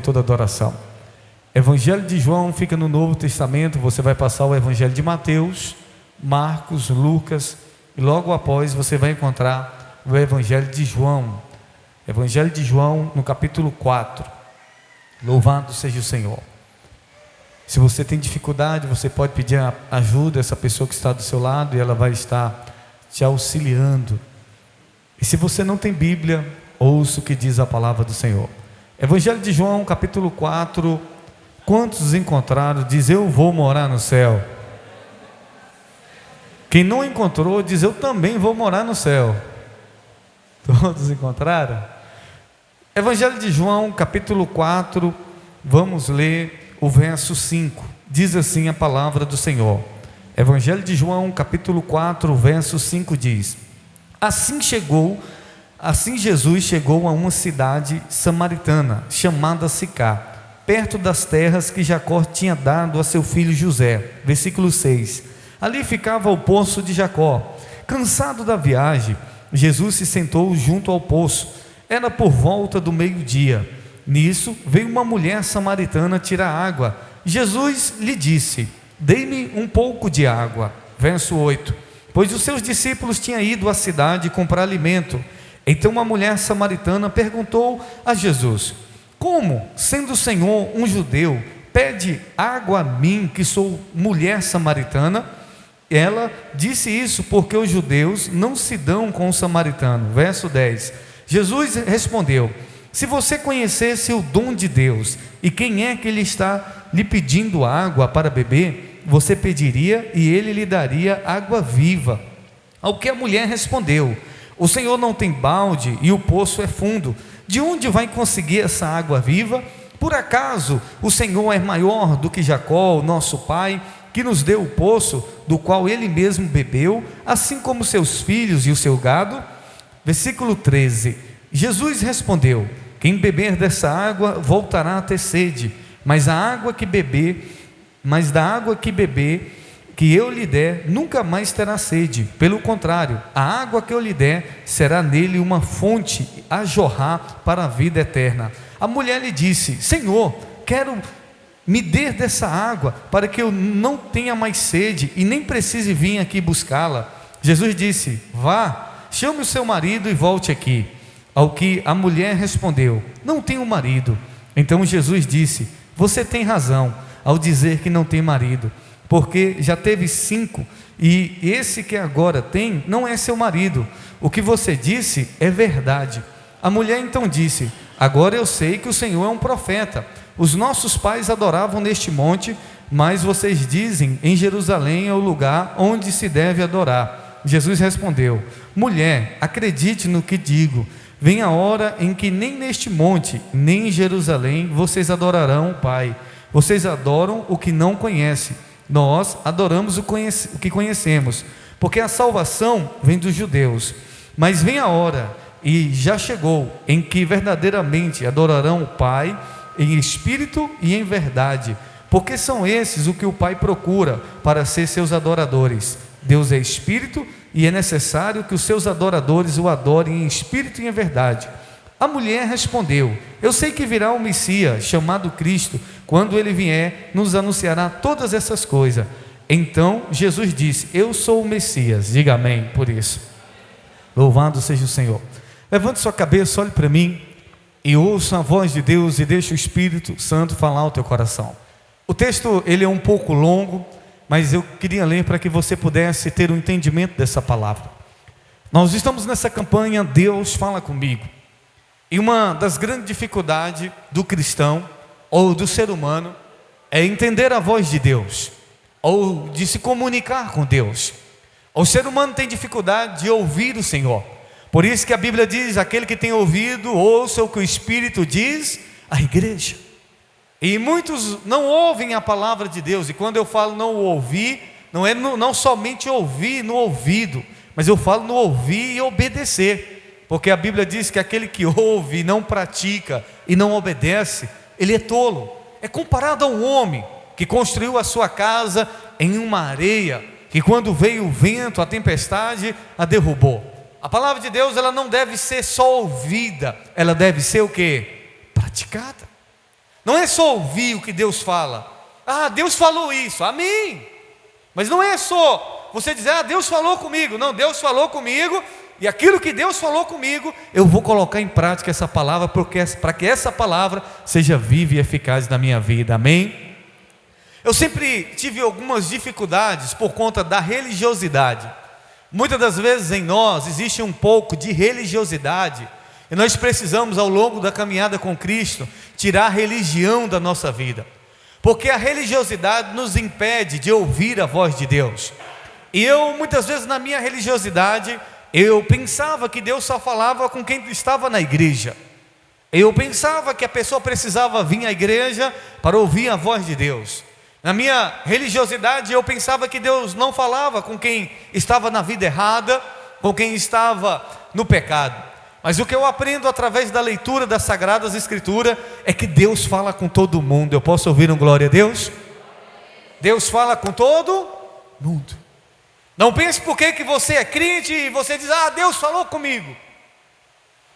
toda adoração. Evangelho de João fica no Novo Testamento, você vai passar o Evangelho de Mateus, Marcos, Lucas, e logo após você vai encontrar o Evangelho de João. Evangelho de João no capítulo 4. Louvado seja o Senhor. Se você tem dificuldade, você pode pedir ajuda a essa pessoa que está do seu lado e ela vai estar te auxiliando. E se você não tem Bíblia, ouça o que diz a palavra do Senhor. Evangelho de João, capítulo 4. Quantos encontraram, diz: eu vou morar no céu. Quem não encontrou, diz: eu também vou morar no céu. Todos encontraram? Evangelho de João, capítulo 4, vamos ler o verso 5. Diz assim a palavra do Senhor. Evangelho de João, capítulo 4, verso 5 diz: Assim Jesus chegou a uma cidade samaritana, chamada Sicar, perto das terras que Jacó tinha dado a seu filho José. Versículo 6. Ali ficava o poço de Jacó. Cansado da viagem, Jesus se sentou junto ao poço. Era por volta do meio-dia. Nisso veio uma mulher samaritana tirar água. Jesus lhe disse: dê-me um pouco de água. Verso 8. Pois os seus discípulos tinham ido à cidade comprar alimento. Então uma mulher samaritana perguntou a Jesus: como, sendo o Senhor um judeu, pede água a mim, que sou mulher samaritana? Ela disse isso porque os judeus não se dão com o samaritano. Verso 10. Jesus respondeu: se você conhecesse o dom de Deus e quem é que ele está lhe pedindo água para beber, você pediria e ele lhe daria água viva. Ao que a mulher respondeu: o Senhor não tem balde e o poço é fundo. De onde vai conseguir essa água viva? Por acaso o Senhor é maior do que Jacó, o nosso pai, que nos deu o poço, do qual ele mesmo bebeu, assim como seus filhos e o seu gado? Versículo 13. Jesus respondeu: quem beber dessa água voltará a ter sede, mas da água que beber que eu lhe der, nunca mais terá sede. Pelo contrário, a água que eu lhe der será nele uma fonte a jorrar para a vida eterna. A mulher lhe disse: Senhor, quero me dê dessa água, para que eu não tenha mais sede e nem precise vir aqui buscá-la. Jesus disse: vá, chame o seu marido e volte aqui. Ao que a mulher respondeu: não tenho marido. Então Jesus disse: você tem razão ao dizer que não tem marido, porque já teve 5 e esse que agora tem não é seu marido. O que você disse é verdade. A mulher então disse: agora eu sei que o Senhor é um profeta. Os nossos pais adoravam neste monte, mas vocês dizem: em Jerusalém é o lugar onde se deve adorar. Jesus respondeu: mulher, acredite no que digo. Vem a hora em que nem neste monte, nem em Jerusalém vocês adorarão o Pai. Vocês adoram o que não conhecem. Nós adoramos o que conhecemos, porque a salvação vem dos judeus. Mas vem a hora, e já chegou, em que verdadeiramente adorarão o Pai em espírito e em verdade, porque são esses o que o Pai procura para ser seus adoradores. Deus é espírito e é necessário que os seus adoradores o adorem em espírito e em verdade. A mulher respondeu: eu sei que virá o Messias, chamado Cristo. Quando ele vier, nos anunciará todas essas coisas. Então Jesus disse: eu sou o Messias. Diga amém por isso. Louvado seja o Senhor. Levante sua cabeça, olhe para mim e ouça a voz de Deus e deixe o Espírito Santo falar ao teu coração. O texto ele é um pouco longo, mas eu queria ler para que você pudesse ter um entendimento dessa palavra. Nós estamos nessa campanha Deus Fala Comigo. E uma das grandes dificuldades do cristão ou do ser humano é entender a voz de Deus, ou de se comunicar com Deus. O ser humano tem dificuldade de ouvir o Senhor. Por isso que a Bíblia diz: aquele que tem ouvido, ouça o que o Espírito diz à igreja. E muitos não ouvem a palavra de Deus. E quando eu falo não ouvir, não é não somente ouvir no ouvido, mas eu falo no ouvir e obedecer. Porque a Bíblia diz que aquele que ouve e não pratica e não obedece, ele é tolo. É comparado a um homem que construiu a sua casa em uma areia, que quando veio o vento, a tempestade, a derrubou. A palavra de Deus, ela não deve ser só ouvida, ela deve ser o quê? Praticada. Não é só ouvir o que Deus fala. Ah, Deus falou isso, amém. Mas não é só você dizer, ah, Deus falou comigo. Não, Deus falou comigo, e aquilo que Deus falou comigo, eu vou colocar em prática essa palavra, para que essa palavra seja viva e eficaz na minha vida, amém? Eu sempre tive algumas dificuldades por conta da religiosidade. Muitas das vezes em nós existe um pouco de religiosidade, e nós precisamos, ao longo da caminhada com Cristo, tirar a religião da nossa vida, porque a religiosidade nos impede de ouvir a voz de Deus. E eu, muitas vezes na minha religiosidade, eu pensava que Deus só falava com quem estava na igreja. Eu pensava que a pessoa precisava vir à igreja para ouvir a voz de Deus. Na minha religiosidade, eu pensava que Deus não falava com quem estava na vida errada, com quem estava no pecado. Mas o que eu aprendo através da leitura das Sagradas Escrituras é que Deus fala com todo mundo. Eu posso ouvir um glória a Deus? Deus fala com todo mundo. Não pense porque que você é crente e você diz, ah, Deus falou comigo.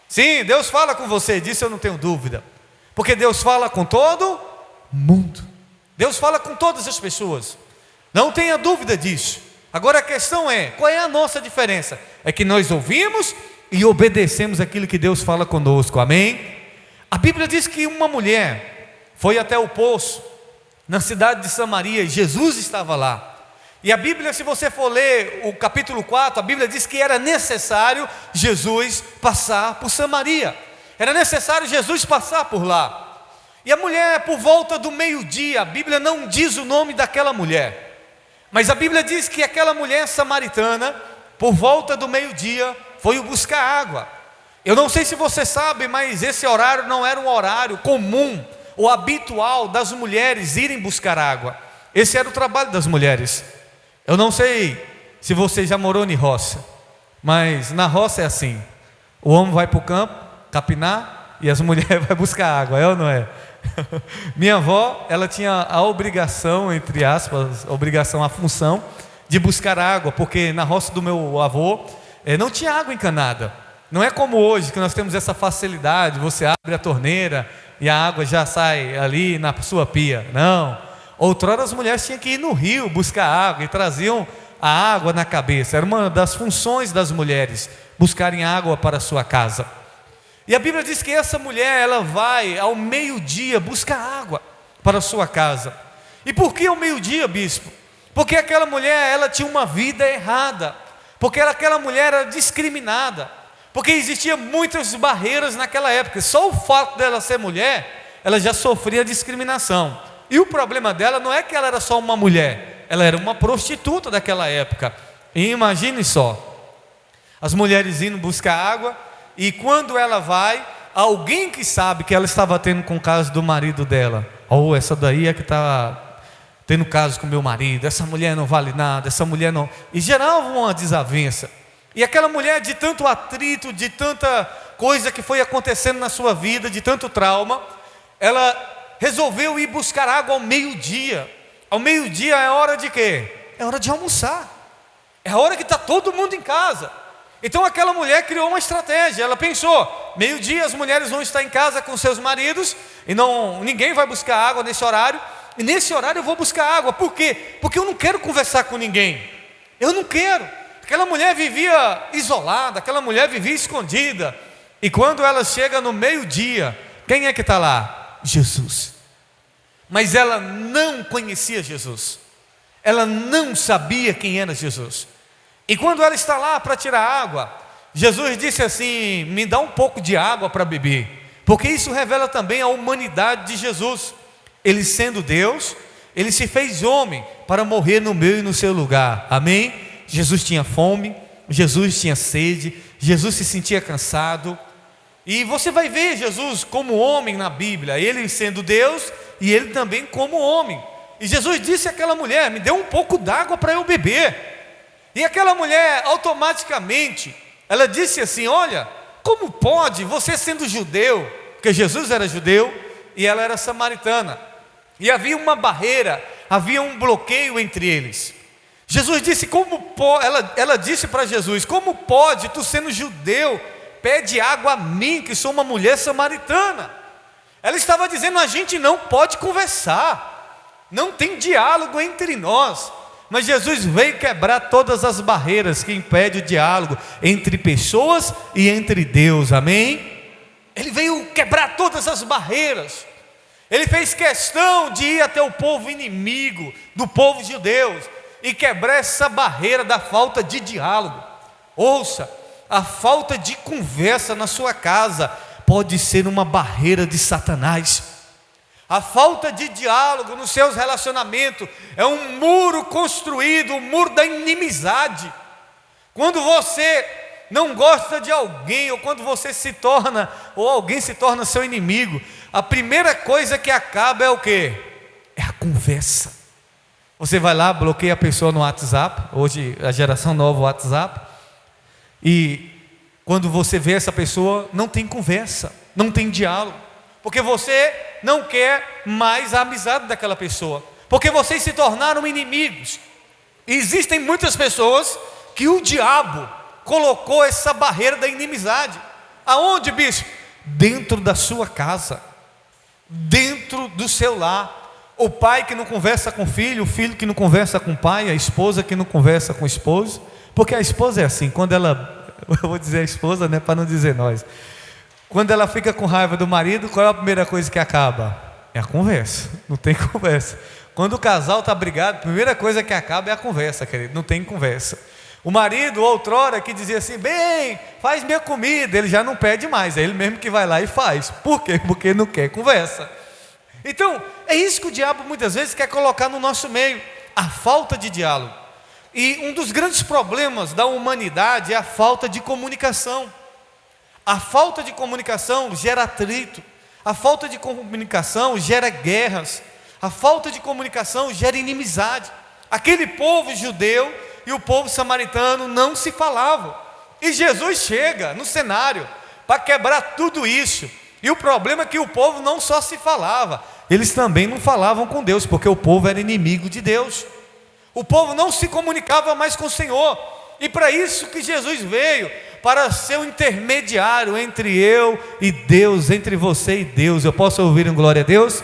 Sim, Deus fala com você, disso eu não tenho dúvida. Porque Deus fala com todo mundo. Deus fala com todas as pessoas. Não tenha dúvida disso. Agora a questão é, qual é a nossa diferença? É que nós ouvimos e obedecemos aquilo que Deus fala conosco, amém? A Bíblia diz que uma mulher foi até o poço, na cidade de Samaria, e Jesus estava lá. E a Bíblia, se você for ler o capítulo 4, a Bíblia diz que era necessário Jesus passar por Samaria. Era necessário Jesus passar por lá. E a mulher, por volta do meio-dia, a Bíblia não diz o nome daquela mulher, mas a Bíblia diz que aquela mulher samaritana, por volta do meio-dia, foi buscar água. Eu não sei se você sabe, mas esse horário não era um horário comum ou habitual das mulheres irem buscar água. Esse era o trabalho das mulheres. Eu não sei se você já morou em roça, mas na roça é assim: o homem vai para o campo, capinar, e as mulheres vão buscar água, é ou não é? Minha avó, ela tinha a obrigação, entre aspas, a função de buscar água, porque na roça do meu avô não tinha água encanada. Não é como hoje, que nós temos essa facilidade, você abre a torneira e a água já sai ali na sua pia. Não, outrora as mulheres tinham que ir no rio buscar água e traziam a água na cabeça. Era uma das funções das mulheres, buscarem água para a sua casa. E a Bíblia diz que essa mulher, ela vai ao meio-dia buscar água para a sua casa. E por que ao meio-dia, bispo? Porque aquela mulher, ela tinha uma vida errada, porque aquela mulher era discriminada, porque existiam muitas barreiras naquela época. Só o fato dela ser mulher, ela já sofria discriminação. E o problema dela não é que ela era só uma mulher, ela era uma prostituta daquela época. E imagine só, as mulheres indo buscar água, e quando ela vai, alguém que sabe que ela estava tendo com o caso do marido dela, ou essa daí é que está tendo caso com meu marido, essa mulher não vale nada, essa mulher não, e gerava uma desavença. E aquela mulher, de tanto atrito, de tanta coisa que foi acontecendo na sua vida, de tanto trauma, ela resolveu ir buscar água ao meio-dia. Ao meio-dia é hora de quê? É hora de almoçar, é a hora que está todo mundo em casa. Então aquela mulher criou uma estratégia. Ela pensou, meio-dia as mulheres vão estar em casa com seus maridos, e ninguém vai buscar água nesse horário, e nesse horário eu vou buscar água. Por quê? Porque eu não quero conversar com ninguém, eu não quero. Aquela mulher vivia isolada, aquela mulher vivia escondida, e quando ela chega no meio-dia, quem é que está lá? Jesus. Mas ela não conhecia Jesus, ela não sabia quem era Jesus. E quando ela está lá para tirar água, Jesus disse assim: me dá um pouco de água para beber, porque isso revela também a humanidade de Jesus. Ele, sendo Deus, ele se fez homem para morrer no meu e no seu lugar, amém? Jesus tinha fome, Jesus tinha sede, Jesus se sentia cansado, e você vai ver Jesus como homem na Bíblia, ele sendo Deus e ele também como homem. E Jesus disse àquela mulher: me dê um pouco d'água para eu beber. E aquela mulher automaticamente, ela disse assim: olha, como pode, você sendo judeu, porque Jesus era judeu e ela era samaritana, e havia uma barreira, havia um bloqueio entre eles. Jesus disse, ela disse para Jesus: como pode, tu sendo judeu, pede água a mim, que sou uma mulher samaritana? Ela estava dizendo: a gente não pode conversar, não tem diálogo entre nós. Mas Jesus veio quebrar todas as barreiras que impedem o diálogo entre pessoas e entre Deus, amém? Ele veio quebrar todas as barreiras. Ele fez questão de ir até o povo inimigo do povo judeu e quebrar essa barreira da falta de diálogo. Ouça, a falta de conversa na sua casa pode ser uma barreira de Satanás. A falta de diálogo nos seus relacionamentos é um muro construído, um muro da inimizade. Quando você não gosta de alguém, ou quando você se torna, ou alguém se torna seu inimigo, a primeira coisa que acaba é o quê? É a conversa. Você vai lá, bloqueia a pessoa no WhatsApp. Hoje a geração nova, o WhatsApp. E quando você vê essa pessoa, não tem conversa, não tem diálogo, porque você não quer mais a amizade daquela pessoa, porque vocês se tornaram inimigos. E existem muitas pessoas que o diabo colocou essa barreira da inimizade. Aonde, bispo? Dentro da sua casa, dentro do seu lar. O pai que não conversa com o filho que não conversa com o pai, a esposa que não conversa com o esposo, porque a esposa é assim, quando ela, eu vou dizer a esposa, né, para não dizer nós, quando ela fica com raiva do marido, qual é a primeira coisa que acaba? É a conversa, não tem conversa. Quando o casal está brigado, a primeira coisa que acaba é a conversa, querido, não tem conversa. O marido, outrora, que dizia assim: bem, faz minha comida, ele já não pede mais, é ele mesmo que vai lá e faz. Por quê? Porque não quer conversa. Então, é isso que o diabo muitas vezes quer colocar no nosso meio, a falta de diálogo. E um dos grandes problemas da humanidade é a falta de comunicação. A falta de comunicação gera atrito, a falta de comunicação gera guerras, a falta de comunicação gera inimizade. Aquele povo judeu e o povo samaritano não se falavam, e Jesus chega no cenário para quebrar tudo isso. E o problema é que o povo não só se falava, eles também não falavam com Deus, porque o povo era inimigo de Deus. O povo não se comunicava mais com o Senhor, e para isso que Jesus veio, para ser o intermediário entre eu e Deus, entre você e Deus. Eu posso ouvir um glória a Deus?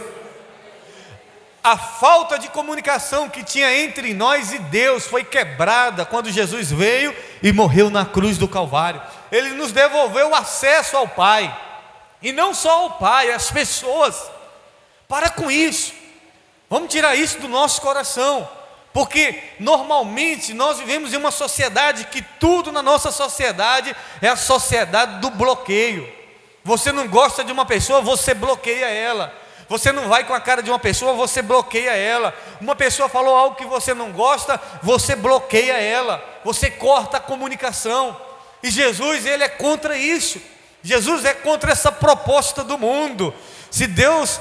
A falta de comunicação que tinha entre nós e Deus foi quebrada quando Jesus veio e morreu na cruz do Calvário. Ele nos devolveu o acesso ao Pai, e não só ao Pai, às pessoas. Para com isso, vamos tirar isso do nosso coração, porque normalmente nós vivemos em uma sociedade que tudo na nossa sociedade é a sociedade do bloqueio. Você não gosta de uma pessoa, você bloqueia ela. Você não vai com a cara de uma pessoa, você bloqueia ela. Uma pessoa falou algo que você não gosta, você bloqueia ela, você corta a comunicação. E Jesus, ele é contra isso. Jesus é contra essa proposta do mundo. Se Deus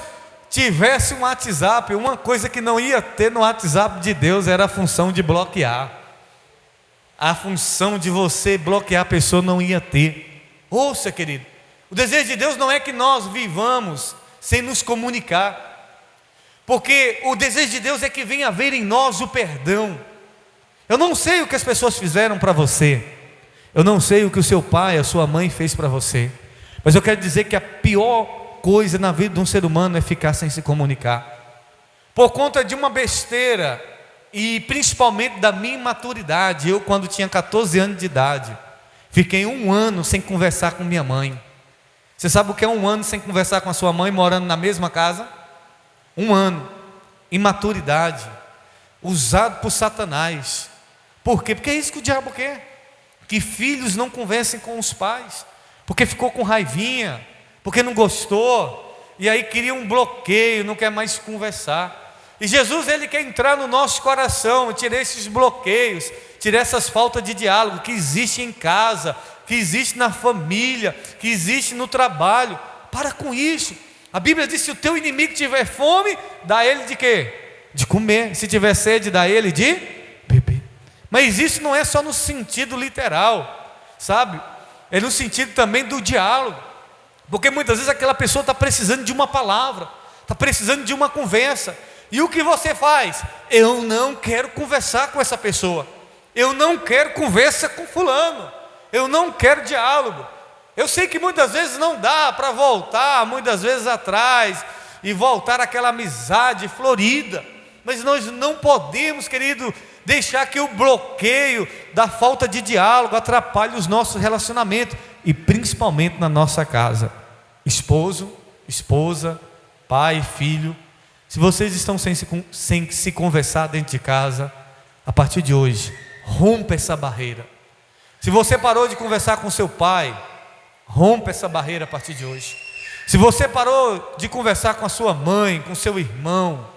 tivesse um WhatsApp, uma coisa que não ia ter no WhatsApp de Deus era a função de bloquear. A função de você bloquear a pessoa não ia ter. Ouça, querido, o desejo de Deus não é que nós vivamos sem nos comunicar, porque o desejo de Deus é que venha haver em nós o perdão. Eu não sei o que as pessoas fizeram para você, eu não sei o que o seu pai, a sua mãe fez para você, mas eu quero dizer que a pior coisa na vida de um ser humano é ficar sem se comunicar, por conta de uma besteira, e principalmente da minha imaturidade. Eu, quando tinha 14 anos de idade, fiquei 1 ano sem conversar com minha mãe. Você sabe o que é 1 ano sem conversar com a sua mãe, morando na mesma casa? 1 ano, imaturidade, usado por Satanás. Por quê? Porque é isso que o diabo quer, que filhos não conversem com os pais, porque ficou com raivinha, porque não gostou, e aí cria um bloqueio, não quer mais conversar. E Jesus, ele quer entrar no nosso coração, tirar esses bloqueios, tirar essas faltas de diálogo que existe em casa, que existe na família, que existe no trabalho. Para com isso. A Bíblia diz: se o teu inimigo tiver fome, dá ele de quê? De comer. Se tiver sede, dá ele de beber. Mas isso não é só no sentido literal, sabe? É no sentido também do diálogo, porque muitas vezes aquela pessoa está precisando de uma palavra, está precisando de uma conversa, e o que você faz? Eu não quero conversar com essa pessoa, eu não quero conversa com fulano, eu não quero diálogo. Eu sei que muitas vezes não dá para voltar, muitas vezes atrás, e voltar àquela amizade florida, mas nós não podemos, querido, deixar que o bloqueio da falta de diálogo atrapalhe os nossos relacionamentos, e principalmente na nossa casa. Esposo, esposa, pai, filho, se vocês estão sem se conversar dentro de casa, a partir de hoje, rompa essa barreira. Se você parou de conversar com seu pai, rompa essa barreira a partir de hoje. Se você parou de conversar com a sua mãe, com seu irmão,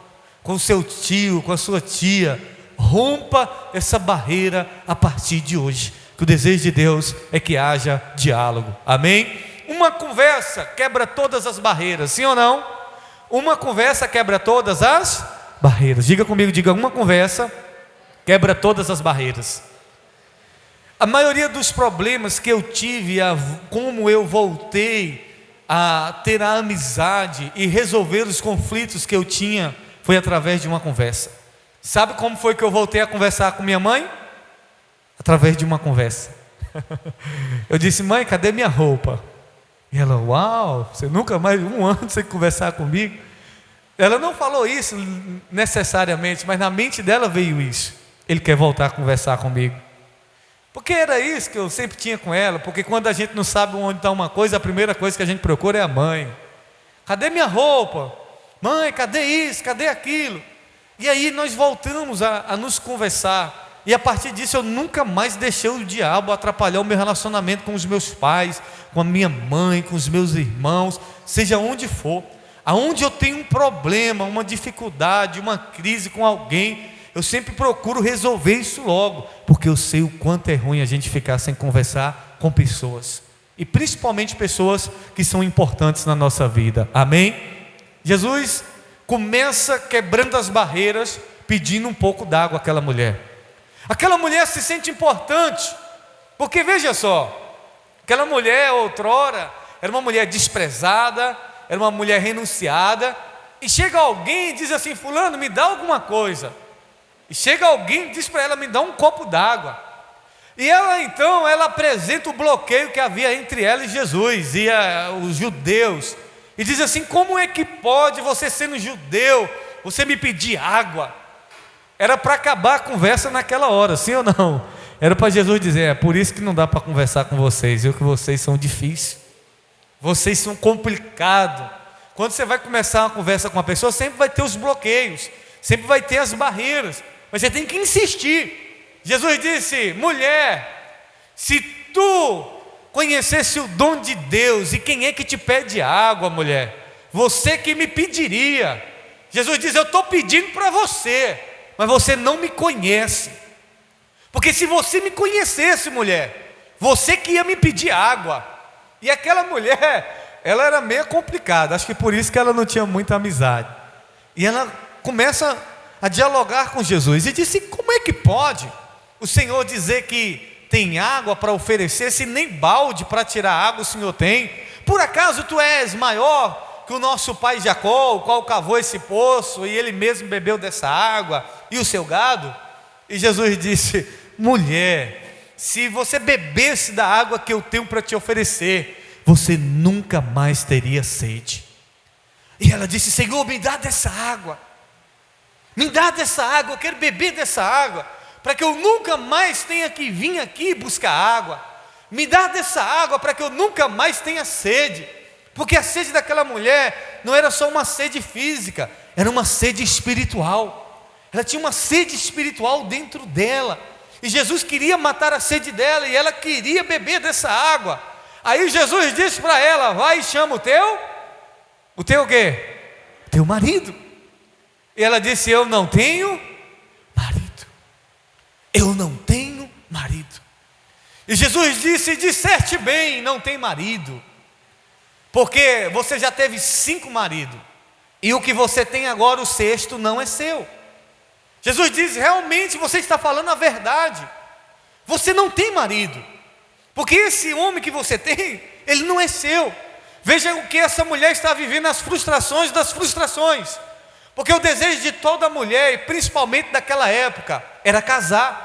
com seu tio, com a sua tia, rompa essa barreira a partir de hoje. Que o desejo de Deus é que haja diálogo. Amém? Uma conversa quebra todas as barreiras, sim ou não? Uma conversa quebra todas as barreiras. Diga comigo, diga, uma conversa quebra todas as barreiras. A maioria dos problemas que eu tive, como eu voltei a ter a amizade e resolver os conflitos que eu tinha, foi através de uma conversa. Sabe como foi que eu voltei a conversar com minha mãe? Através de uma conversa. Eu disse: mãe, cadê minha roupa? E ela: uau, você nunca mais, um ano sem conversar comigo? Ela não falou isso necessariamente, mas na mente dela veio isso. Ele quer voltar a conversar comigo. Porque era isso que eu sempre tinha com ela. Porque quando a gente não sabe onde está uma coisa, a primeira coisa que a gente procura é a mãe. Cadê minha roupa? Mãe, cadê isso? Cadê aquilo? E aí nós voltamos a nos conversar. E a partir disso eu nunca mais deixei o diabo atrapalhar o meu relacionamento com os meus pais, com a minha mãe, com os meus irmãos, seja onde for. Aonde eu tenho um problema, uma dificuldade, uma crise com alguém, eu sempre procuro resolver isso logo, porque eu sei o quanto é ruim a gente ficar sem conversar com pessoas, e principalmente pessoas que são importantes na nossa vida. Amém? Jesus começa quebrando as barreiras, pedindo um pouco d'água àquela mulher. Aquela mulher se sente importante, porque veja só, aquela mulher outrora era uma mulher desprezada, era uma mulher renunciada, e chega alguém e diz assim: fulano, me dá alguma coisa. E chega alguém e diz para ela: me dá um copo d'água. E ela então, ela apresenta o bloqueio que havia entre ela e Jesus, e os judeus, e diz assim: como é que pode, você sendo judeu, você me pedir água? Era para acabar a conversa naquela hora, sim ou não? Era para Jesus dizer: é por isso que não dá para conversar com vocês, que vocês são difíceis, vocês são complicados. Quando você vai começar uma conversa com uma pessoa, sempre vai ter os bloqueios, sempre vai ter as barreiras, mas você tem que insistir. Jesus disse: mulher, se tu conhecesse o dom de Deus, e quem é que te pede água, mulher? Você que me pediria. Jesus diz: eu estou pedindo para você, mas você não me conhece. Porque se você me conhecesse, mulher, você que ia me pedir água. E aquela mulher, ela era meio complicada, acho que por isso que ela não tinha muita amizade. E ela começa a dialogar com Jesus e disse: como é que pode o Senhor dizer que tem água para oferecer, se nem balde para tirar água o Senhor tem? Por acaso tu és maior que o nosso pai Jacó, o qual cavou esse poço e ele mesmo bebeu dessa água, e o seu gado? E Jesus disse: mulher, se você bebesse da água que eu tenho para te oferecer, você nunca mais teria sede. E ela disse: Senhor, me dá dessa água, me dá dessa água, eu quero beber dessa água, para que eu nunca mais tenha que vir aqui buscar água. Me dá dessa água para que eu nunca mais tenha sede. Porque a sede daquela mulher não era só uma sede física, era uma sede espiritual. Ela tinha uma sede espiritual dentro dela, e Jesus queria matar a sede dela, e ela queria beber dessa água. Aí Jesus disse para ela: vai e chama o teu o quê? O teu marido. E ela disse: eu não tenho marido. Eu não tenho marido. E Jesus disse: disseste bem, não tem marido, porque você já teve 5 maridos, e o que você tem agora, o 6º, não é seu. Jesus diz: realmente você está falando a verdade, você não tem marido, porque esse homem que você tem, ele não é seu. Veja o que essa mulher está vivendo, as frustrações das frustrações, porque o desejo de toda mulher, e principalmente daquela época, era casar.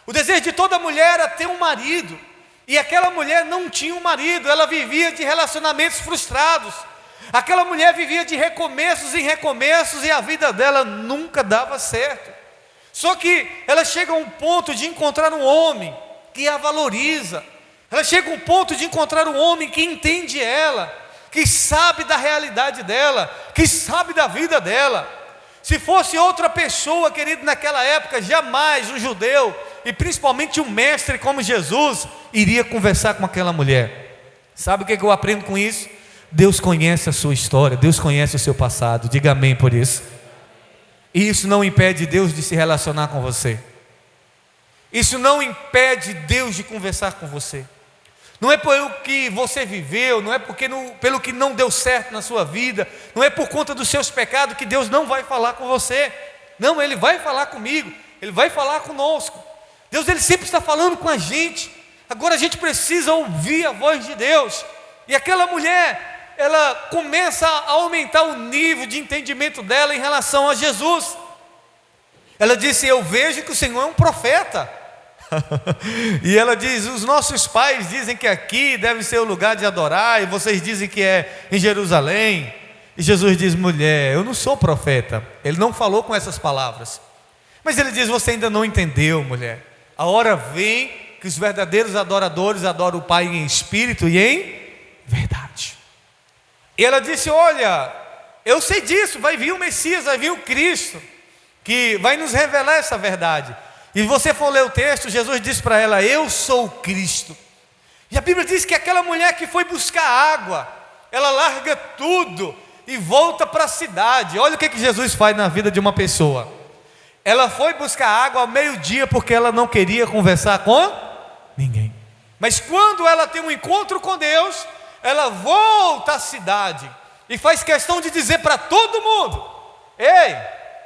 O desejo de toda mulher era ter um marido, E aquela mulher não tinha um marido, ela vivia de relacionamentos frustrados. Aquela mulher vivia de recomeços em recomeços e a vida dela nunca dava certo. Só que ela chega a um ponto de encontrar um homem que a valoriza. Ela chega a um ponto de encontrar um homem que entende ela, que sabe da realidade dela, que sabe da vida dela. Se fosse outra pessoa, querido, naquela época, jamais um judeu, e principalmente um mestre como Jesus, iria conversar com aquela mulher. Sabe o que eu aprendo com isso? Deus conhece a sua história, Deus conhece o seu passado. Diga amém por isso. E isso não impede Deus de se relacionar com você. Isso não impede Deus de conversar com você. Não é pelo que você viveu, não é pelo que não deu certo na sua vida, não é por conta dos seus pecados que Deus não vai falar com você. Não, Ele vai falar comigo, Ele vai falar conosco. Deus, Ele sempre está falando com a gente. Agora a gente precisa ouvir a voz de Deus. E aquela mulher, ela começa a aumentar o nível de entendimento dela em relação a Jesus. Ela disse: eu vejo que o Senhor é um profeta. E ela diz: os nossos pais dizem que aqui deve ser o lugar de adorar, e vocês dizem que é em Jerusalém. E Jesus diz: mulher, eu não sou profeta. Ele não falou com essas palavras, mas ele diz: você ainda não entendeu, mulher. A hora vem que os verdadeiros adoradores adoram o Pai em espírito e em verdade. E ela disse: olha, eu sei disso, vai vir o Messias, vai vir o Cristo, que vai nos revelar essa verdade. E você for ler o texto, Jesus disse para ela: eu sou o Cristo. E a Bíblia diz que aquela mulher que foi buscar água, ela larga tudo e volta para a cidade. Olha o que Jesus faz na vida de uma pessoa. Ela foi buscar água ao meio-dia porque ela não queria conversar com ninguém. Mas quando ela tem um encontro com Deus, ela volta à cidade e faz questão de dizer para todo mundo: ei,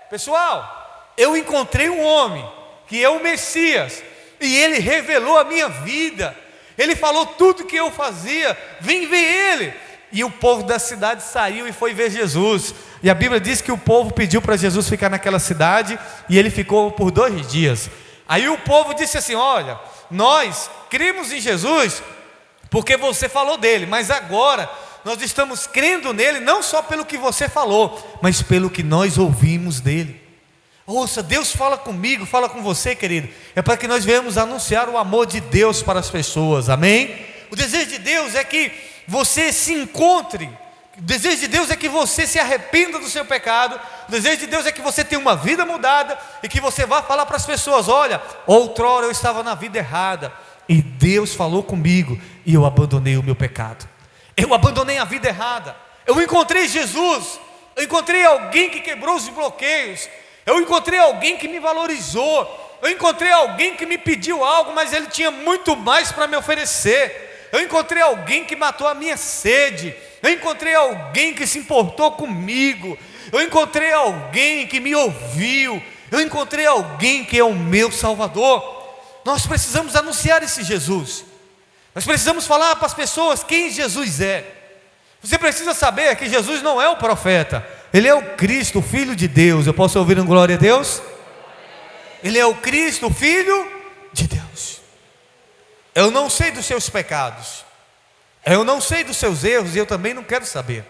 pessoal, eu encontrei um homem que é o Messias, e ele revelou a minha vida, ele falou tudo que eu fazia, vem ver ele. E o povo da cidade saiu e foi ver Jesus. E a Bíblia diz que o povo pediu para Jesus ficar naquela cidade, e ele ficou por 2 dias. Aí o povo disse assim: olha, nós cremos em Jesus porque você falou dele, mas agora nós estamos crendo nele não só pelo que você falou, mas pelo que nós ouvimos dele. Ouça, Deus fala comigo, fala com você, querido, é para que nós venhamos anunciar o amor de Deus para as pessoas, amém? O desejo de Deus é que você se encontre, o desejo de Deus é que você se arrependa do seu pecado, o desejo de Deus é que você tenha uma vida mudada, e que você vá falar para as pessoas: olha, outrora eu estava na vida errada, e Deus falou comigo, e eu abandonei o meu pecado, eu abandonei a vida errada, eu encontrei Jesus, eu encontrei alguém que quebrou os bloqueios, eu encontrei alguém que me valorizou, eu encontrei alguém que me pediu algo, mas ele tinha muito mais para me oferecer. Eu encontrei alguém que matou a minha sede, eu encontrei alguém que se importou comigo, eu encontrei alguém que me ouviu, eu encontrei alguém que é o meu Salvador. Nós precisamos anunciar esse Jesus, nós precisamos falar para as pessoas quem Jesus é. Você precisa saber que Jesus não é o profeta, Ele é o Cristo, o Filho de Deus. Eu posso ouvir um glória a Deus? Ele é o Cristo, o Filho de Deus. Eu não sei dos seus pecados, eu não sei dos seus erros, e eu também não quero saber.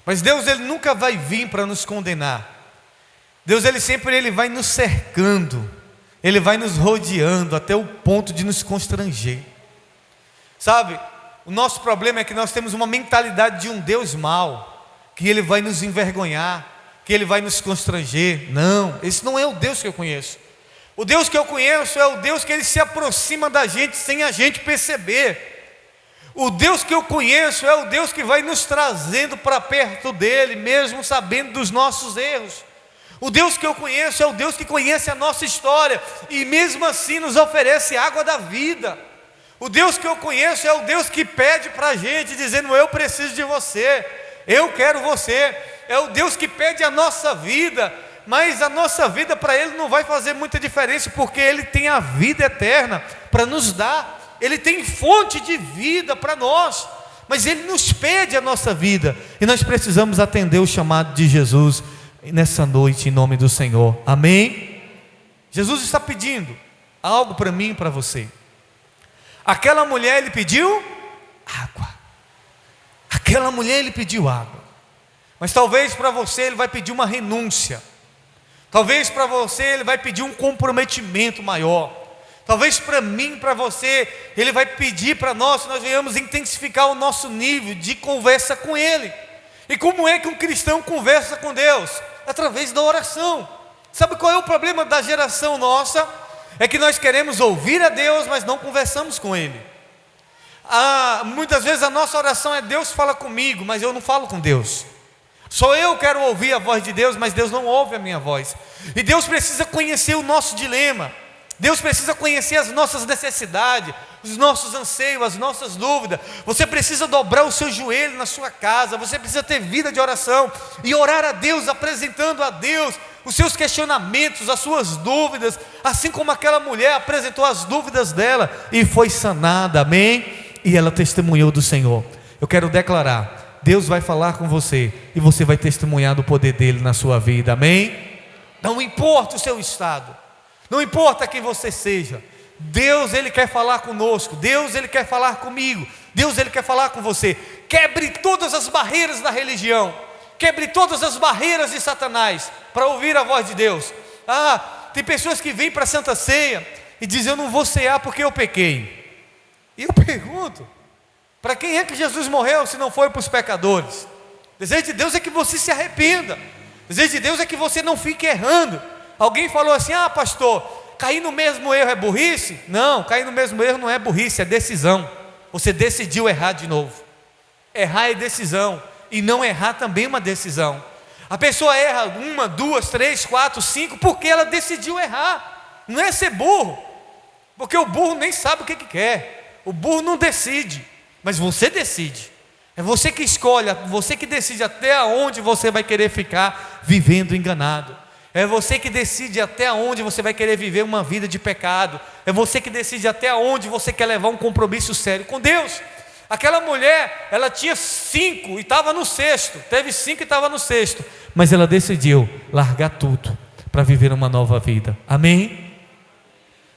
Mas Deus, Ele nunca vai vir para nos condenar. Deus, Ele sempre vai nos cercando, Ele vai nos rodeando até o ponto de nos constranger. Sabe, o nosso problema é que nós temos uma mentalidade de um Deus mau, que Ele vai nos envergonhar, que Ele vai nos constranger. Não, esse não é o Deus que eu conheço. O Deus que eu conheço é o Deus que Ele se aproxima da gente sem a gente perceber. O Deus que eu conheço é o Deus que vai nos trazendo para perto dEle, mesmo sabendo dos nossos erros. O Deus que eu conheço é o Deus que conhece a nossa história, e mesmo assim nos oferece água da vida. O Deus que eu conheço é o Deus que pede para a gente, dizendo: eu preciso de você, eu quero você. É o Deus que pede a nossa vida, mas a nossa vida para Ele não vai fazer muita diferença, porque Ele tem a vida eterna para nos dar, Ele tem fonte de vida para nós, mas Ele nos pede a nossa vida, e nós precisamos atender o chamado de Jesus nessa noite, em nome do Senhor, amém? Jesus está pedindo algo para mim e para você, Aquela mulher ele pediu água. Aquela mulher ele pediu água. Mas talvez para você ele vai pedir uma renúncia. Talvez para você ele vai pedir um comprometimento maior. Talvez para mim, para você, ele vai pedir para nós que nós venhamos intensificar o nosso nível de conversa com ele. E como é que um cristão conversa com Deus? Através da oração. Sabe qual é o problema da geração nossa? É que nós queremos ouvir a Deus, mas não conversamos com ele. Muitas vezes a nossa oração é: Deus fala comigo, mas eu não falo com Deus. Só eu quero ouvir a voz de Deus, mas Deus não ouve a minha voz. E Deus precisa conhecer o nosso dilema. Deus precisa conhecer as nossas necessidades, os nossos anseios, as nossas dúvidas. Você precisa dobrar o seu joelho na sua casa. Você precisa ter vida de oração e orar a Deus, apresentando a Deus os seus questionamentos, as suas dúvidas, assim como aquela mulher apresentou as dúvidas dela e foi sanada, amém? E ela testemunhou do Senhor. Eu quero declarar: Deus vai falar com você e você vai testemunhar do poder dele na sua vida, amém? Não importa o seu estado, não importa quem você seja, Deus ele quer falar conosco, Deus ele quer falar comigo, Deus ele quer falar com você. Quebre todas as barreiras da religião, quebre todas as barreiras de Satanás para ouvir a voz de Deus. Tem pessoas que vêm para a Santa Ceia e dizem: eu não vou cear porque eu pequei. E eu pergunto: para quem é que Jesus morreu se não foi para os pecadores? O desejo de Deus é que você se arrependa. O desejo de Deus é que você não fique errando. Alguém falou assim: pastor, cair no mesmo erro é burrice? Não, cair no mesmo erro não é burrice, é decisão. Você decidiu errar de novo. Errar é decisão, e não errar também é uma decisão. A pessoa erra 1, 2, 3, 4, 5 porque ela decidiu errar. Não é ser burro, porque o burro nem sabe o que quer. O burro não decide, mas você decide. É você que escolhe, você que decide até onde você vai querer ficar vivendo enganado. É você que decide até onde você vai querer viver uma vida de pecado. É você que decide até onde você quer levar um compromisso sério com Deus. Aquela mulher, ela tinha 5 e estava no 6º. Teve 5 e estava no 6º. Mas ela decidiu largar tudo para viver uma nova vida. Amém?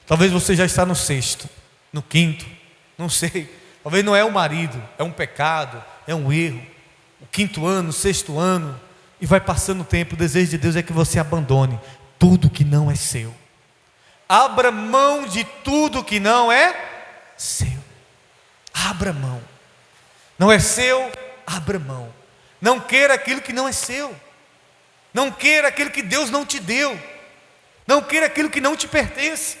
Talvez você já está no 6º, no 5º, não sei. Talvez não é o marido, é um pecado, é um erro. O 5º ano, o 6º ano. E vai passando o tempo. O desejo de Deus é que você abandone tudo que não é seu. Abra mão de tudo que não é seu. Abra mão. Não é seu, abra mão. Não queira aquilo que não é seu. Não queira aquilo que Deus não te deu. Não queira aquilo que não te pertence.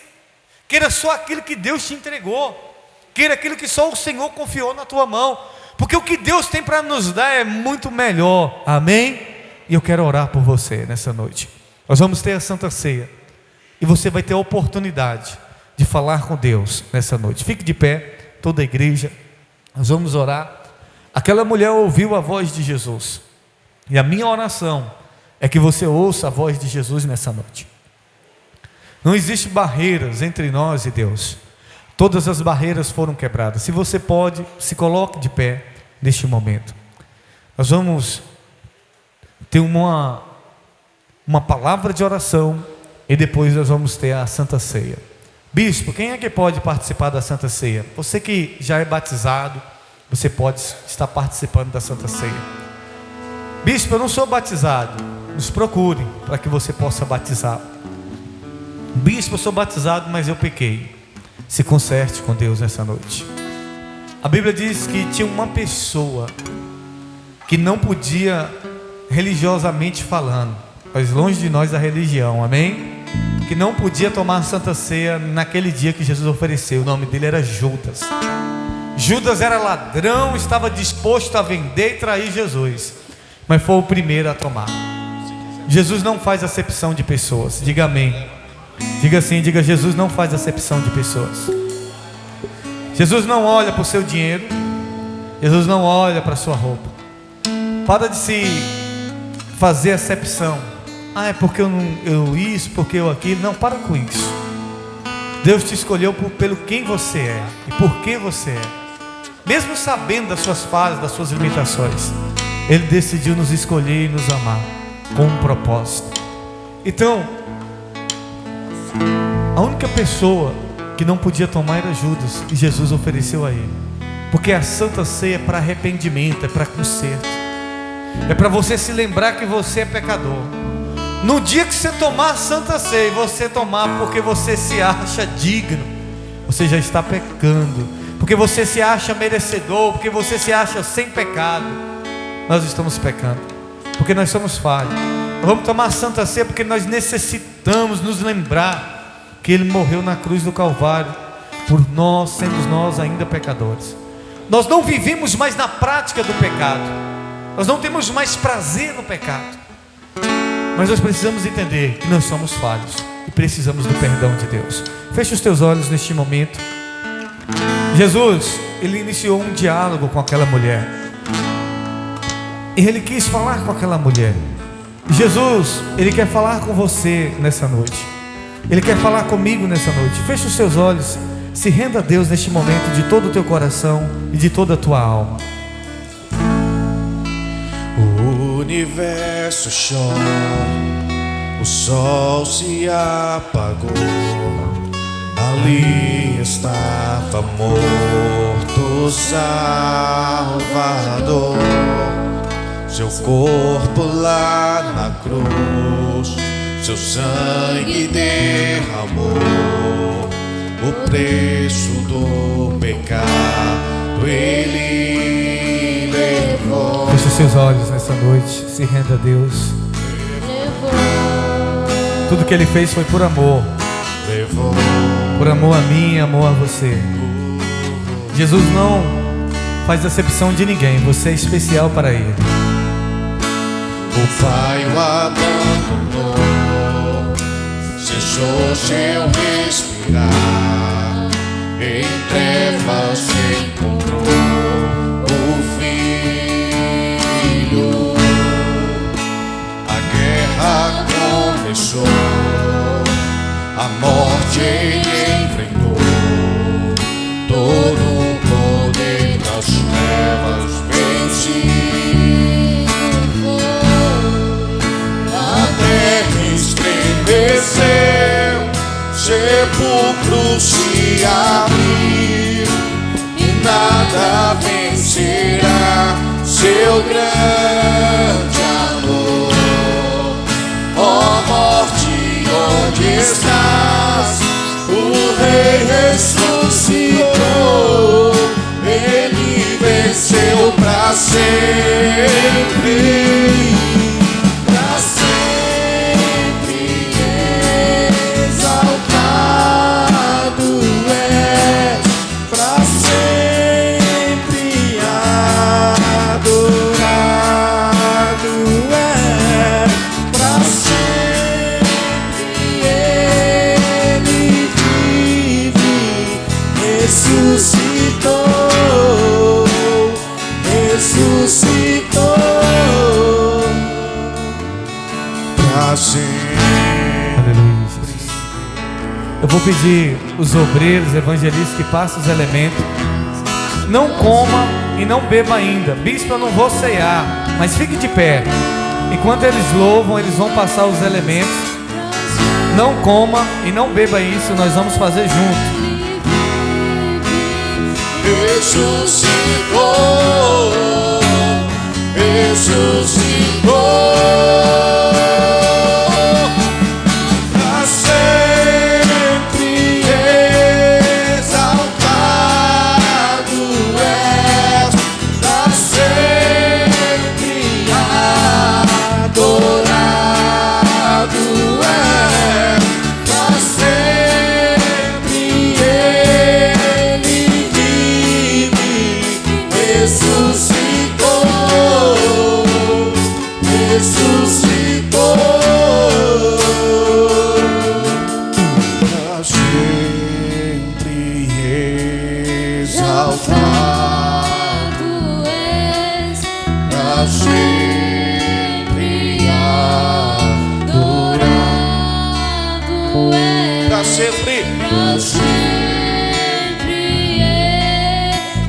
Queira só aquilo que Deus te entregou. Queira aquilo que só o Senhor confiou na tua mão. Porque o que Deus tem para nos dar é muito melhor. Amém? E eu quero orar por você nessa noite. Nós vamos ter a Santa Ceia. E você vai ter a oportunidade de falar com Deus nessa noite. Fique de pé, toda a igreja. Nós vamos orar. Aquela mulher ouviu a voz de Jesus. E a minha oração é que você ouça a voz de Jesus nessa noite. Não existe barreiras entre nós e Deus. Todas as barreiras foram quebradas. Se você pode, se coloque de pé neste momento. Nós vamos ter uma palavra de oração e depois nós vamos ter a Santa Ceia. Bispo, quem é que pode participar da Santa Ceia? Você que já é batizado, você pode estar participando da Santa Ceia. Bispo, eu não sou batizado. Nos procure para que você possa batizar. Bispo, eu sou batizado, mas eu pequei. Se conserte com Deus nessa noite. A Bíblia diz que tinha uma pessoa que não podia, religiosamente falando, mas longe de nós a religião, amém? Que não podia tomar a Santa Ceia naquele dia que Jesus ofereceu. O nome dele era Judas. Judas era ladrão, estava disposto a vender e trair Jesus, mas foi o primeiro a tomar. Jesus não faz acepção de pessoas. Diga amém. Diga assim, diga: Jesus não faz acepção de pessoas. Jesus não olha para o seu dinheiro. Jesus não olha para a sua roupa. Para de se fazer acepção. É porque eu isso, porque eu aquilo. Não, para com isso. Deus te escolheu pelo quem você é e por que você é. Mesmo sabendo das suas falhas, das suas limitações, Ele decidiu nos escolher e nos amar com um propósito. Então, a única pessoa que não podia tomar era Judas, e Jesus ofereceu a ele. Porque a Santa Ceia é para arrependimento, é para conserto, é para você se lembrar que você é pecador. No dia que você tomar a Santa Ceia, você tomar porque você se acha digno, você já está pecando, porque você se acha merecedor, porque você se acha sem pecado. Nós estamos pecando, porque nós somos falhos. Nós vamos tomar a Santa Ceia porque nós necessitamos nos lembrar que Ele morreu na cruz do Calvário por nós, sendo nós ainda pecadores. Nós não vivemos mais na prática do pecado, nós não temos mais prazer no pecado, mas nós precisamos entender que nós somos falhos e precisamos do perdão de Deus. Feche os teus olhos neste momento. Jesus, Ele iniciou um diálogo com aquela mulher, e Ele quis falar com aquela mulher. Jesus, Ele quer falar com você nessa noite, Ele quer falar comigo nessa noite. Feche os seus olhos, se renda a Deus neste momento de todo o teu coração e de toda a tua alma. O universo chora, o sol se apagou, ali estava morto o Salvador. Seu corpo lá na cruz, seu sangue derramou o preço do pecado, Ele levou. Feche os seus olhos nessa noite, se renda a Deus. Tudo que Ele fez foi por amor, por amor a mim, amor a você. Jesus não faz acepção de ninguém, você é especial para Ele. O Pai o abandonou, cessou seu respirar, em trevas se encontrou o Filho. A guerra começou, a morte Ele enfrentou, todo o poder das trevas venceu. Estremeceu, sepulcro se abriu, e nada vencerá seu grande amor. Ó morte, onde estás? O Rei ressuscitou, Ele venceu para sempre. Aleluia, Jesus. Eu vou pedir os obreiros, evangelistas que passem os elementos. Não coma e não beba ainda. Bispo, eu não vou ceiar, mas fique de pé. Enquanto eles louvam, eles vão passar os elementos. Não coma e não beba isso, nós vamos fazer junto. Ressuscitou, ressuscitou.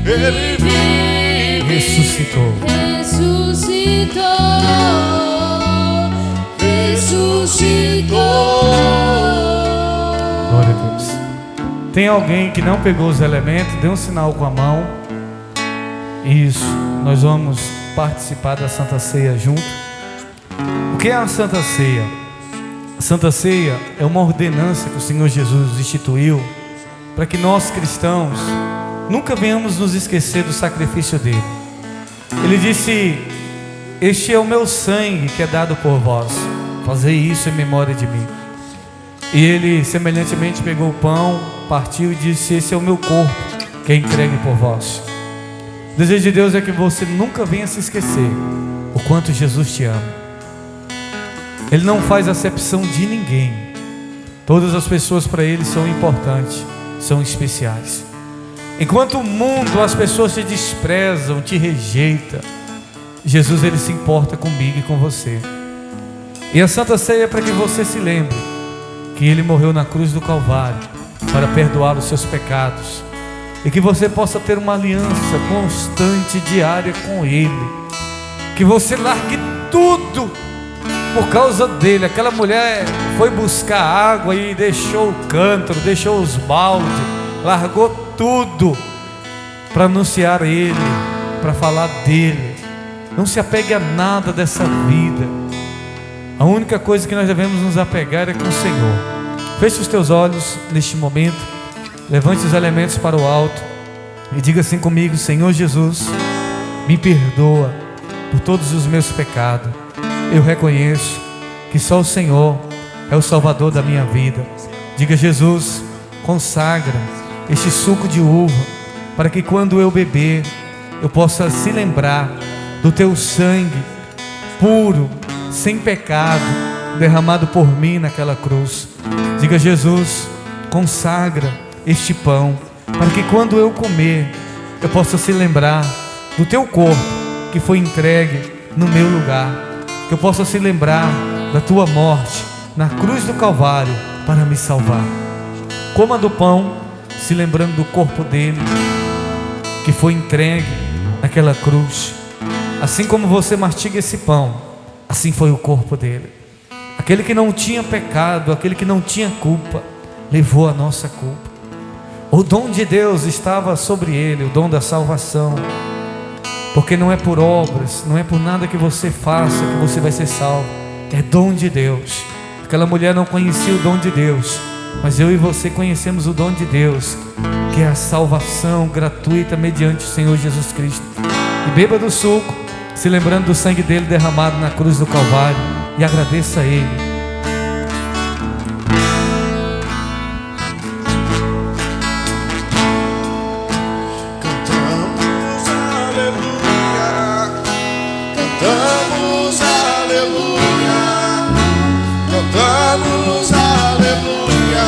Ele vive, ressuscitou, ressuscitou, ressuscitou. Glória a Deus. Tem alguém que não pegou os elementos? Dê um sinal com a mão. Isso, nós vamos participar da Santa Ceia junto. O que é a Santa Ceia? A Santa Ceia é uma ordenança que o Senhor Jesus instituiu para que nós cristãos nunca venhamos nos esquecer do sacrifício dele. Ele disse: este é o meu sangue que é dado por vós, fazei isso em memória de mim. E ele semelhantemente pegou o pão, partiu e disse: esse é o meu corpo que é entregue por vós. O desejo de Deus é que você nunca venha se esquecer o quanto Jesus te ama. Ele não faz acepção de ninguém. Todas as pessoas para ele são importantes, são especiais. Enquanto o mundo, as pessoas te desprezam, te rejeitam, Jesus, ele se importa comigo e com você. E a Santa Ceia é para que você se lembre que ele morreu na cruz do Calvário para perdoar os seus pecados, e que você possa ter uma aliança constante, diária com ele. Que você largue tudo por causa dele. Aquela mulher foi buscar água e deixou o cântaro, deixou os baldes, largou tudo para anunciar ele, para falar dele. Não se apegue a nada dessa vida. A única coisa que nós devemos nos apegar é com o Senhor. Feche os teus olhos neste momento, levante os elementos para o alto e diga assim comigo: Senhor Jesus, me perdoa por todos os meus pecados. Eu reconheço que só o Senhor é o Salvador da minha vida. Diga: Jesus, consagra este suco de uva, para que quando eu beber, eu possa se lembrar do teu sangue puro, sem pecado, derramado por mim naquela cruz. Diga: Jesus, consagra este pão, para que quando eu comer, eu possa se lembrar do teu corpo que foi entregue no meu lugar, que eu possa se lembrar da tua morte na cruz do Calvário para me salvar. Coma do pão, se lembrando do corpo dele que foi entregue naquela cruz. Assim como você mastiga esse pão, assim foi o corpo dele. Aquele que não tinha pecado, aquele que não tinha culpa, levou a nossa culpa. O dom de Deus estava sobre ele, o dom da salvação. Porque não é por obras, não é por nada que você faça que você vai ser salvo. É dom de Deus. Aquela mulher não conhecia o dom de Deus, mas eu e você conhecemos o dom de Deus, que é a salvação gratuita mediante o Senhor Jesus Cristo. E beba do suco, se lembrando do sangue dele derramado na cruz do Calvário, e agradeça a ele. Cantamos aleluia, cantamos aleluia,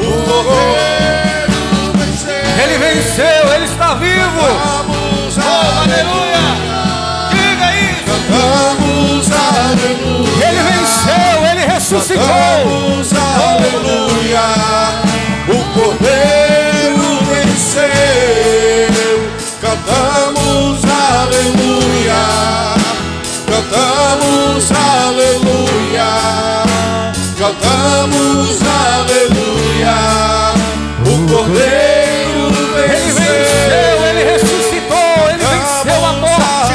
o Cordeiro venceu. Ele venceu, ele está vivo. Cantamos aleluia. Diga isso. Cantamos aleluia. Ele venceu, ele ressuscitou. Cantamos aleluia, o Cordeiro venceu. Cantamos aleluia, cantamos aleluia, cantamos aleluia, o Cordeiro venceu. Ele venceu, ele ressuscitou, ele venceu a morte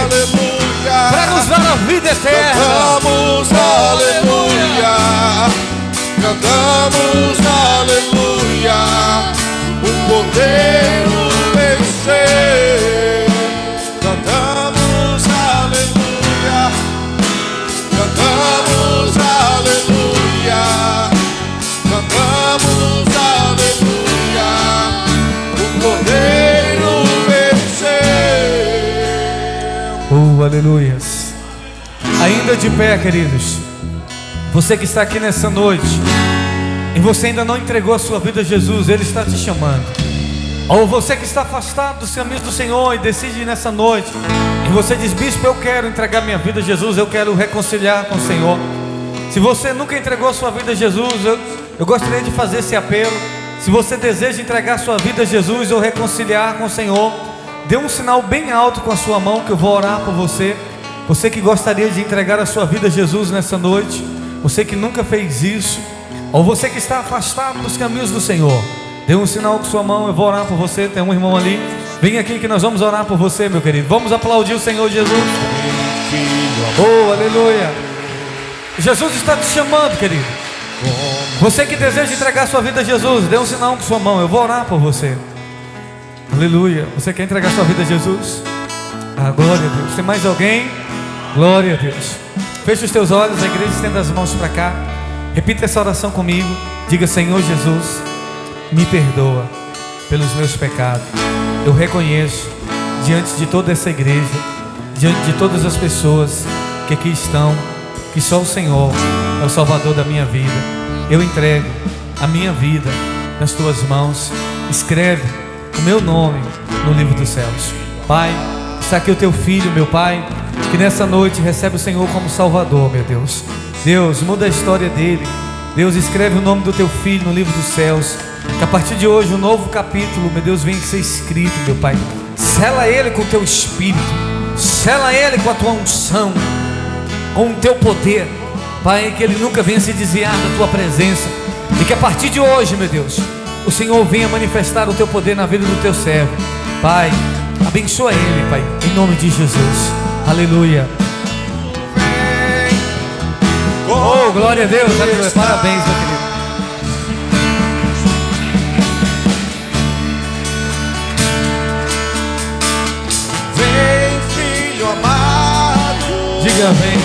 para nos dar a vida eterna. Cantamos aleluia, cantamos aleluia, o Cordeiro venceu. Cantamos aleluia, cantamos aleluia, cantamos aleluia, o Cordeiro venceu. Aleluias. Ainda de pé, queridos, você que está aqui nessa noite e você ainda não entregou a sua vida a Jesus, Ele está te chamando. Ou você que está afastado dos caminhos do Senhor e decide nessa noite, e você diz: bispo, eu quero entregar minha vida a Jesus, eu quero reconciliar com o Senhor. Se você nunca entregou a sua vida a Jesus, eu gostaria de fazer esse apelo. Se você deseja entregar a sua vida a Jesus ou reconciliar com o Senhor, dê um sinal bem alto com a sua mão que eu vou orar por você. Você que gostaria de entregar a sua vida a Jesus nessa noite, você que nunca fez isso, ou você que está afastado dos caminhos do Senhor, Dê um sinal com sua mão, eu vou orar por você. Tem um irmão ali. Vem aqui que nós vamos orar por você, meu querido. Vamos aplaudir o Senhor Jesus. Oh, aleluia. Jesus está te chamando, querido. Você que deseja entregar sua vida a Jesus, dê um sinal com sua mão, eu vou orar por você. Aleluia. Você quer entregar sua vida a Jesus? Ah, glória a Deus. Tem mais alguém? Glória a Deus. Feche os teus olhos, a igreja estenda as mãos para cá. Repita essa oração comigo. Diga: Senhor Jesus, me perdoa pelos meus pecados. Eu reconheço diante de toda essa igreja, diante de todas as pessoas que aqui estão, que só o Senhor é o Salvador da minha vida. Eu entrego a minha vida nas tuas mãos. Escreve o meu nome no livro dos céus. Pai, está aqui o teu filho, meu Pai, que nessa noite recebe o Senhor como Salvador, meu Deus. Deus, muda a história dele. Deus, escreve o nome do teu filho no livro dos céus. Que a partir de hoje um novo capítulo, meu Deus, venha ser escrito, meu Pai. Sela ele com o teu espírito, sela ele com a tua unção, com o teu poder, Pai, que ele nunca venha se desviar da tua presença. E que a partir de hoje, meu Deus, o Senhor venha manifestar o teu poder na vida do teu servo. Pai, abençoa ele, Pai, em nome de Jesus. Aleluia. Oh, glória a Deus, aleluia. Parabéns, meu querido. Vem, filho amado. Diga: vem.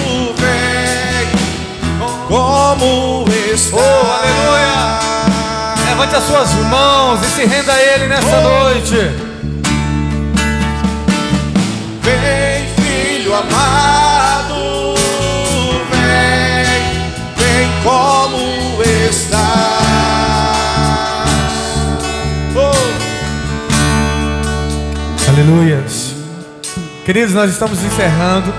Como está? Oh, aleluia. Levante as suas mãos e se renda a Ele nessa noite. Vem, filho amado. Vem como está. Aleluias. Queridos, nós estamos encerrando.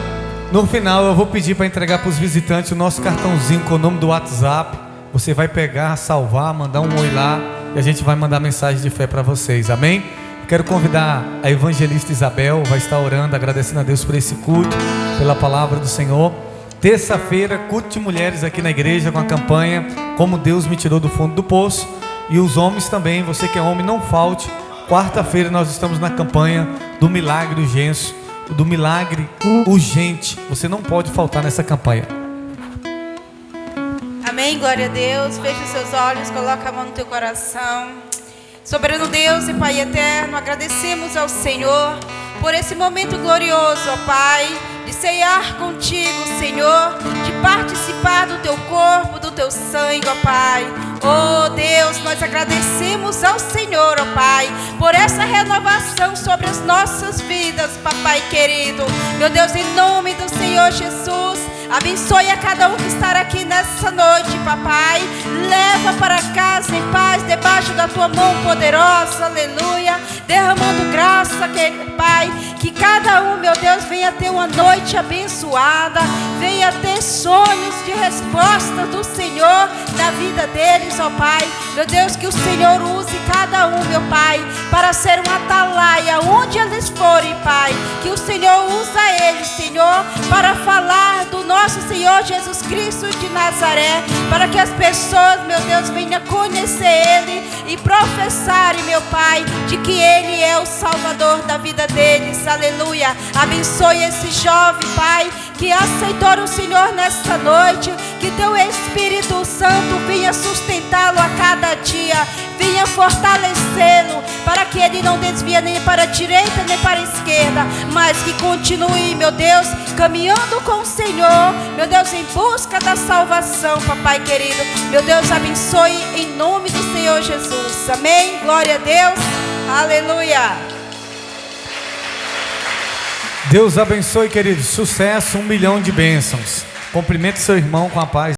No final eu vou pedir para entregar para os visitantes o nosso cartãozinho com o nome do WhatsApp. Você vai pegar, salvar, mandar um oi lá e a gente vai mandar mensagem de fé para vocês, amém? Quero convidar a evangelista Isabel, vai estar orando, agradecendo a Deus por esse culto, pela palavra do Senhor. Terça-feira, culto de mulheres aqui na igreja com a campanha Como Deus Me Tirou do Fundo do Poço. E os homens também, você que é homem, não falte. Quarta-feira nós estamos na campanha do Milagre Urgente, do Milagre Urgente. Você não pode faltar nessa campanha. Amém, glória a Deus. Feche os seus olhos, coloca a mão no teu coração. Soberano Deus e Pai eterno, agradecemos ao Senhor por esse momento glorioso, ó Pai, de ceiar contigo, Senhor, de participar do teu corpo, do teu sangue, ó Pai. Oh Deus, nós agradecemos ao Senhor, ó Pai, por essa renovação sobre as nossas vidas, papai querido. Meu Deus, em nome do Senhor Jesus, abençoe a cada um que está aqui nessa noite, papai. Leva para casa em paz, debaixo da tua mão poderosa, aleluia. Derramando graça, querido Pai, que cada um, meu Deus, venha ter uma noite abençoada, venha ter sonhos de resposta do Senhor na vida deles, ó Pai. Meu Deus, que o Senhor use cada um, meu Pai, para ser uma atalaia onde eles forem, Pai. Que o Senhor usa eles, Senhor, para falar do nosso Senhor Jesus Cristo de Nazaré, para que as pessoas, meu Deus, venham conhecer Ele e professarem, meu Pai, de que Ele é o Salvador da vida deles, aleluia. Abençoe esse jovem, Pai, que aceitou o Senhor nesta noite, que teu Espírito Santo venha sustentá-lo a cada dia, venha fortalecê-lo, para que ele não desvie nem para a direita nem para a esquerda, mas que continue, meu Deus, caminhando com o Senhor, meu Deus, em busca da salvação, papai querido. Meu Deus, abençoe em nome do Senhor Jesus, amém, glória a Deus, aleluia. Deus abençoe, queridos. Sucesso, 1 milhão de bênçãos. Cumprimente seu irmão com a paz.